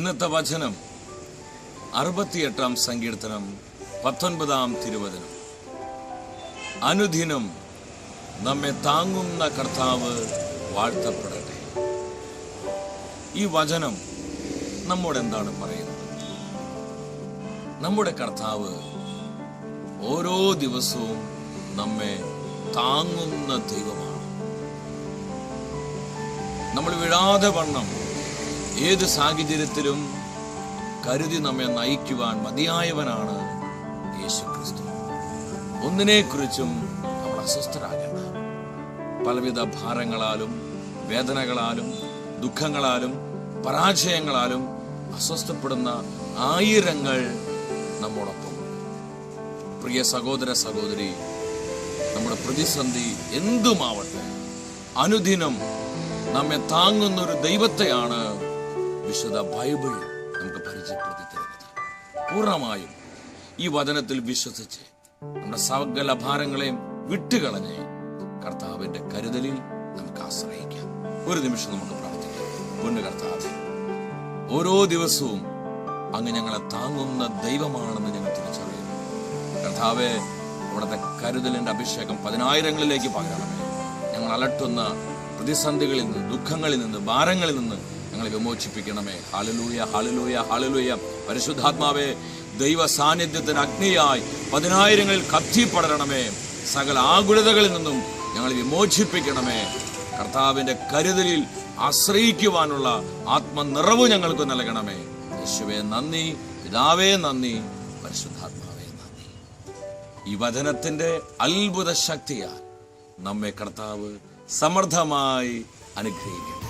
ഇന്നത്തെ വചനം 68-ാം സങ്കീർത്തനം 19-ാം തിരുവചനം. അനുദിനം നമ്മെ താങ്ങുന്ന കർത്താവ് വാഴ്ത്തപ്പെടട്ടെ. ഈ വചനം നമ്മോട് എന്താണ് പറയുന്നത്? നമ്മുടെ കർത്താവ് ഓരോ ദിവസവും നമ്മെ താങ്ങുന്ന ദൈവമാണ്. നമ്മൾ വീഴാതെ വണ്ണം ഏത് സാഹചര്യത്തിലും കരുതി നമ്മെ നയിക്കുവാൻ മതിയായവനാണ് യേശുക്രിസ്തു. ഒന്നിനെക്കുറിച്ചും നമ്മൾ അസ്വസ്ഥരാകേണ്ട. പലവിധ ഭാരങ്ങളാലും വേദനകളാലും ദുഃഖങ്ങളാലും പരാജയങ്ങളാലും അസ്വസ്ഥപ്പെടുന്ന ആയിരങ്ങൾ നമ്മോടൊപ്പം. പ്രിയ സഹോദര സഹോദരി, നമ്മുടെ പ്രതിസന്ധി എന്തുമാവട്ടെ, അനുദിനം നമ്മെ താങ്ങുന്ന ഒരു ദൈവത്തെയാണ് വിശുദ്ധ ബൈബിൾ നമുക്ക് പരിചയപ്പെടുത്തി തരുന്നത്. പൂർണ്ണമായും ഈ വചനത്തിൽ വിശ്വസിച്ച് നമ്മുടെ സകല ഭാരങ്ങളെയും വിട്ടുകളഞ്ഞ് കർത്താവിന്റെ കരുതലിൽ നമുക്ക് ആശ്രയിക്കാം. ഒരു നിമിഷം നമുക്ക് പ്രാർത്ഥിക്കാം. പൊന്നു കർത്താവേ, ഓരോ ദിവസവും അങ്ങ് ഞങ്ങളെ താങ്ങുന്ന ദൈവമാണെന്ന് ഞങ്ങൾ തിരിച്ചറിയുന്നു. കർത്താവേ, അവിടുത്തെ കരുതലിന്റെ അഭിഷേകം 10,000ങ്ങളിലേക്ക് പകരണമേ. ഞങ്ങൾ അലട്ടുന്ന പ്രതിസന്ധികളിൽ നിന്ന്, ദുഃഖങ്ങളിൽ നിന്ന്, ഭാരങ്ങളിൽ നിന്ന് ഞങ്ങളെ വിമോചിപ്പിക്കണമേ. Hallelujah, hallelujah, hallelujah. പരിശുദ്ധാത്മാവേ, ദൈവ സാന്നിധ്യത്തിന് അഗ്നിയായി 10,000ങ്ങളിൽ കത്തിപ്പടരണമേ. സകല ആകുലതകളിൽ നിന്നും ഞങ്ങളെ വിമോചിപ്പിക്കണമേ. കർത്താവിന്റെ കരുതലിൽ ആശ്രയിക്കുവാനുള്ള ആത്മനിറവ് ഞങ്ങൾക്ക് നൽകണമേ. യേശുവേ നന്ദി, പിതാവേ നന്ദി, പരിശുദ്ധാത്മാവേ നന്ദി. ഈ വചനത്തിന്റെ അത്ഭുത ശക്തിയാൽ നമ്മെ കർത്താവ് സമൃദ്ധമായി അനുഗ്രഹിക്കും.